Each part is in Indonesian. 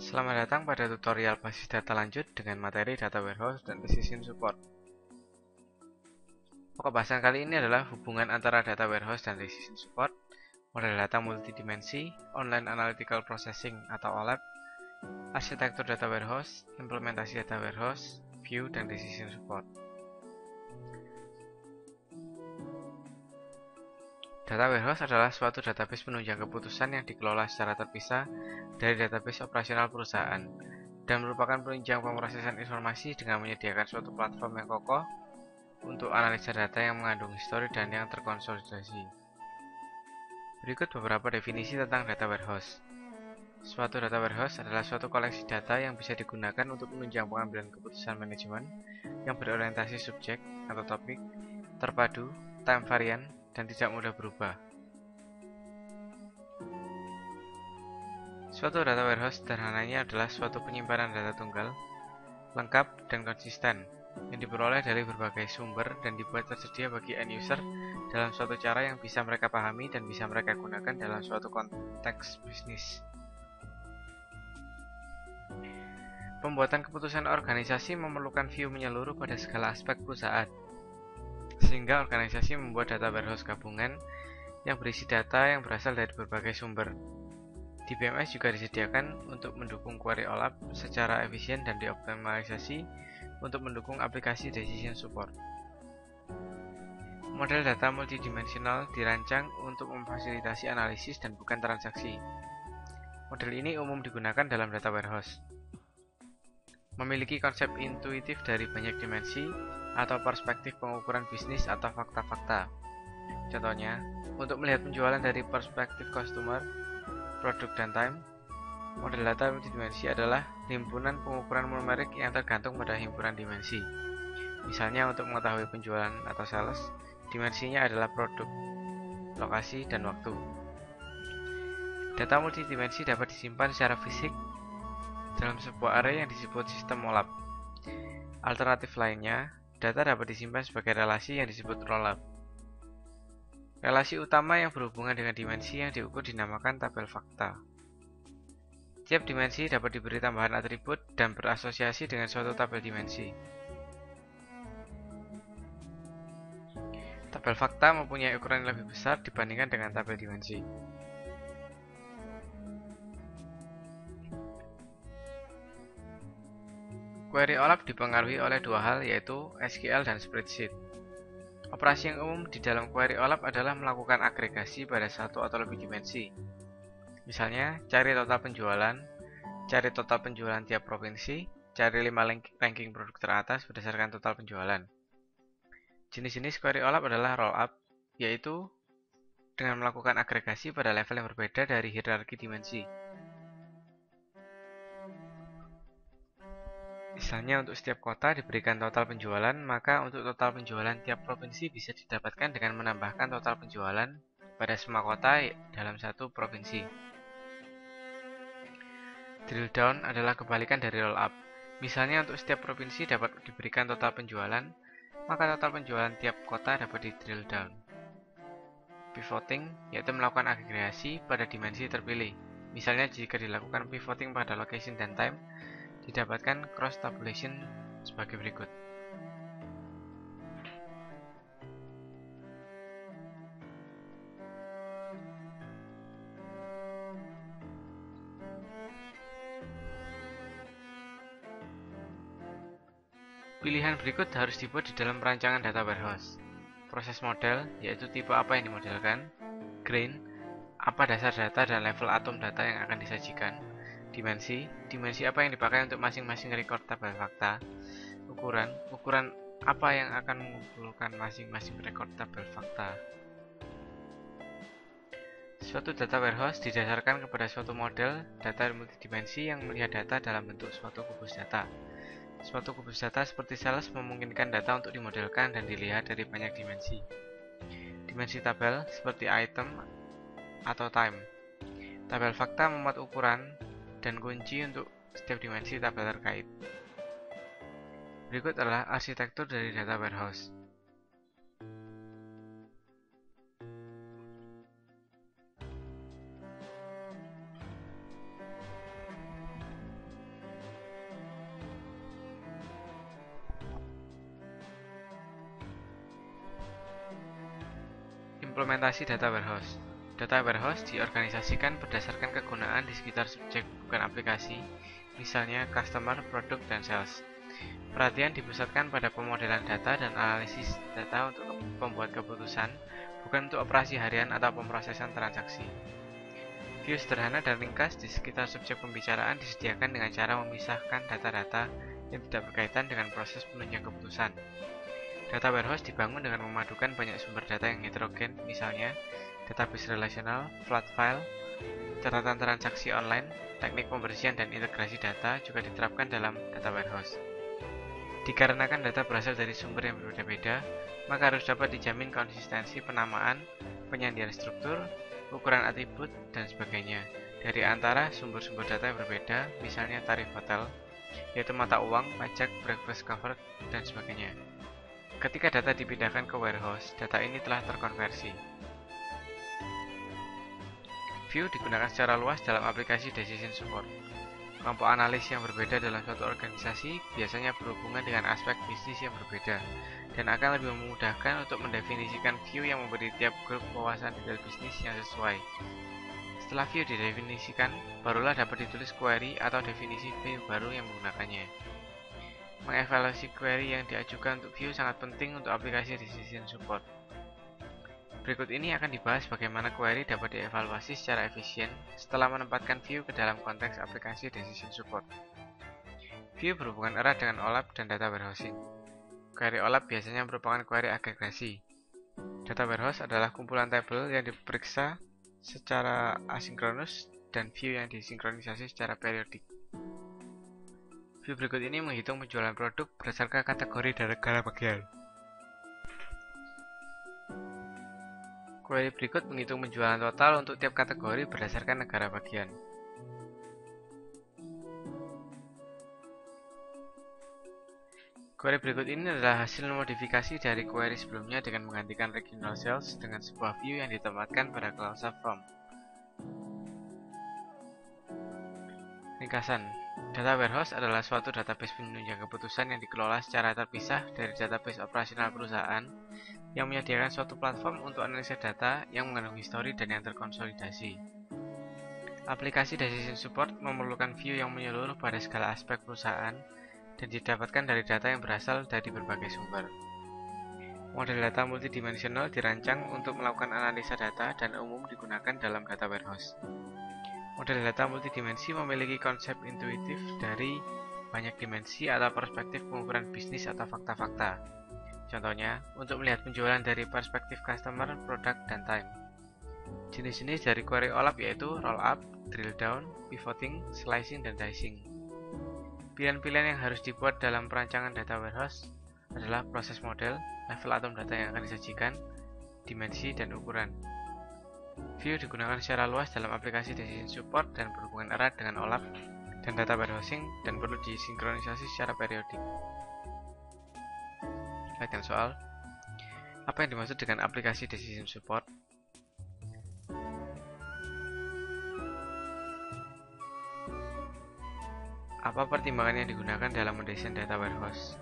Selamat datang pada tutorial basis data lanjut dengan materi data warehouse dan decision support. Pokok bahasan kali ini adalah hubungan antara data warehouse dan decision support, model data multidimensi, online analytical processing atau OLAP, arsitektur data warehouse, implementasi data warehouse, view, dan decision support. Data warehouse adalah suatu database penunjang keputusan yang dikelola secara terpisah dari database operasional perusahaan dan merupakan penunjang pemrosesan informasi dengan menyediakan suatu platform yang kokoh untuk analisa data yang mengandung histori dan yang terkonsolidasi. Berikut beberapa definisi tentang data warehouse. Suatu data warehouse adalah suatu koleksi data yang bisa digunakan untuk menunjang pengambilan keputusan manajemen yang berorientasi subjek atau topik, terpadu, time variant, dan tidak mudah berubah. Suatu data warehouse sederhananya adalah suatu penyimpanan data tunggal, lengkap dan konsisten, yang diperoleh dari berbagai sumber dan dibuat tersedia bagi end user dalam suatu cara yang bisa mereka pahami dan bisa mereka gunakan dalam suatu konteks bisnis. Pembuatan keputusan organisasi memerlukan view menyeluruh pada segala aspek perusahaan, sehingga organisasi membuat data warehouse gabungan yang berisi data yang berasal dari berbagai sumber. DBMS juga disediakan untuk mendukung query OLAP secara efisien dan dioptimalisasi untuk mendukung aplikasi decision support. Model data multidimensional dirancang untuk memfasilitasi analisis dan bukan transaksi. Model ini umum digunakan dalam data warehouse. Memiliki konsep intuitif dari banyak dimensi atau perspektif pengukuran bisnis atau fakta-fakta. Contohnya, untuk melihat penjualan dari perspektif customer, produk, dan time, model data multidimensi adalah himpunan pengukuran numerik yang tergantung pada himpunan dimensi. Misalnya untuk mengetahui penjualan atau sales, dimensinya adalah produk, lokasi, dan waktu. Data multidimensi dapat disimpan secara fisik dalam sebuah array yang disebut sistem OLAP. Alternatif lainnya, data dapat disimpan sebagai relasi yang disebut rollup. Relasi utama yang berhubungan dengan dimensi yang diukur dinamakan tabel fakta. Tiap dimensi dapat diberi tambahan atribut dan berasosiasi dengan suatu tabel dimensi. Tabel fakta mempunyai ukuran yang lebih besar dibandingkan dengan tabel dimensi. Query OLAP dipengaruhi oleh dua hal, yaitu SQL dan spreadsheet. Operasi yang umum di dalam query OLAP adalah melakukan agregasi pada satu atau lebih dimensi. Misalnya, cari total penjualan tiap provinsi, cari 5 ranking produk teratas berdasarkan total penjualan. Jenis-jenis query OLAP adalah rollup, yaitu dengan melakukan agregasi pada level yang berbeda dari hierarki dimensi. Misalnya untuk setiap kota diberikan total penjualan, maka untuk total penjualan tiap provinsi bisa didapatkan dengan menambahkan total penjualan pada semua kota dalam satu provinsi. Drill down adalah kebalikan dari roll up. Misalnya untuk setiap provinsi dapat diberikan total penjualan, maka total penjualan tiap kota dapat di drill down. Pivoting yaitu melakukan agregasi pada dimensi terpilih. Misalnya jika dilakukan pivoting pada location dan time, didapatkan cross tabulation sebagai berikut. Pilihan berikut harus dibuat di dalam perancangan data warehouse. Proses model, yaitu tipe apa yang dimodelkan. Grain, apa dasar data dan level atom data yang akan disajikan. Dimensi apa yang dipakai untuk masing-masing record tabel fakta. Ukuran apa yang akan mengumpulkan masing-masing record tabel fakta. Suatu data warehouse didasarkan kepada suatu model data multidimensi yang melihat data dalam bentuk suatu kubus data. Suatu kubus data seperti sales memungkinkan data untuk dimodelkan dan dilihat dari banyak dimensi. Dimensi tabel seperti item atau time. Tabel fakta memuat ukuran dan kunci untuk setiap dimensi tabel terkait. Berikut adalah arsitektur dari data warehouse. Implementasi data warehouse. Data warehouse diorganisasikan berdasarkan kegunaan di sekitar subjek bukan aplikasi, misalnya customer, produk, dan sales. Perhatian dipusatkan pada pemodelan data dan analisis data untuk pembuat keputusan, bukan untuk operasi harian atau pemrosesan transaksi. View sederhana dan ringkas di sekitar subjek pembicaraan disediakan dengan cara memisahkan data-data yang tidak berkaitan dengan proses penunjang keputusan. Data warehouse dibangun dengan memadukan banyak sumber data yang heterogen, misalnya database relasional, flat file, catatan transaksi online, teknik pembersihan dan integrasi data juga diterapkan dalam data warehouse. Dikarenakan data berasal dari sumber yang berbeda-beda, maka harus dapat dijamin konsistensi penamaan, penyandian struktur, ukuran atribut, dan sebagainya dari antara sumber-sumber data yang berbeda, misalnya tarif hotel, yaitu mata uang, pajak, breakfast cover, dan sebagainya. Ketika data dipindahkan ke warehouse, data ini telah terkonversi. View digunakan secara luas dalam aplikasi decision support. Kelompok analis yang berbeda dalam suatu organisasi biasanya berhubungan dengan aspek bisnis yang berbeda, dan akan lebih memudahkan untuk mendefinisikan view yang memberi tiap grup wawasan detail bisnis yang sesuai. Setelah view didefinisikan, barulah dapat ditulis query atau definisi view baru yang menggunakannya. Mengevaluasi query yang diajukan untuk view sangat penting untuk aplikasi decision support. Berikut ini akan dibahas bagaimana query dapat dievaluasi secara efisien setelah menempatkan view ke dalam konteks aplikasi decision support. View berhubungan erat dengan OLAP dan data warehousing. Query OLAP biasanya merupakan query agregasi. Data warehouse adalah kumpulan tabel yang diperiksa secara asinkronus dan view yang disinkronisasi secara periodik. View berikut ini menghitung penjualan produk berdasarkan kategori dan negara bagian. Query berikut menghitung penjualan total untuk tiap kategori berdasarkan negara bagian. Query berikut ini adalah hasil modifikasi dari query sebelumnya dengan menggantikan regional sales dengan sebuah view yang ditempatkan pada klausa from. Ringkasan, data warehouse adalah suatu database penunjang keputusan yang dikelola secara terpisah dari database operasional perusahaan yang menyediakan suatu platform untuk analisa data yang mengandung histori dan yang terkonsolidasi. Aplikasi decision support memerlukan view yang menyeluruh pada segala aspek perusahaan dan didapatkan dari data yang berasal dari berbagai sumber. Model data multidimensional dirancang untuk melakukan analisa data dan umum digunakan dalam data warehouse. Model data multidimensi memiliki konsep intuitif dari banyak dimensi atau perspektif pengukuran bisnis atau fakta-fakta. Contohnya, untuk melihat penjualan dari perspektif customer, produk, dan time. Jenis-jenis dari query OLAP yaitu roll up, drill down, pivoting, slicing, dan dicing. Pilihan-pilihan yang harus dibuat dalam perancangan data warehouse adalah proses model, level atom data yang akan disajikan, dimensi, dan ukuran. View digunakan secara luas dalam aplikasi decision support dan berhubungan erat dengan OLAP dan data warehousing dan perlu disinkronisasi secara periodik. Latihan soal. Apa yang dimaksud dengan aplikasi decision support? Apa pertimbangan yang digunakan dalam mendesain data warehouse?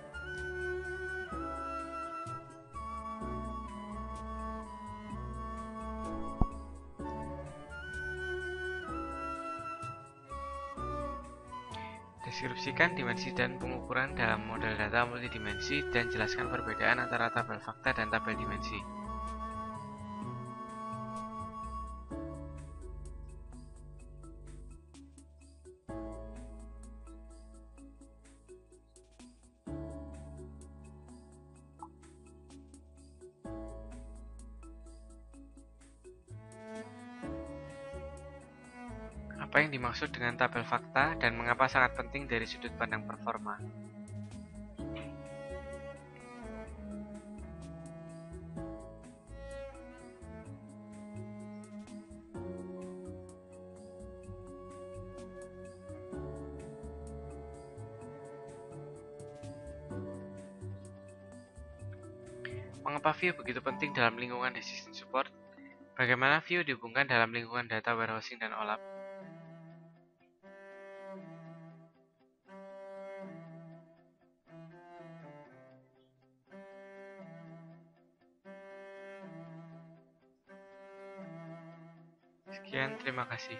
Deskripsikan dimensi dan pengukuran dalam model data multidimensi dan jelaskan perbedaan antara tabel fakta dan tabel dimensi. Apa yang dimaksud dengan tabel fakta dan mengapa sangat penting dari sudut pandang performa? Mengapa view begitu penting dalam lingkungan decision support? Bagaimana view dihubungkan dalam lingkungan data warehousing dan OLAP? Sekian, terima kasih.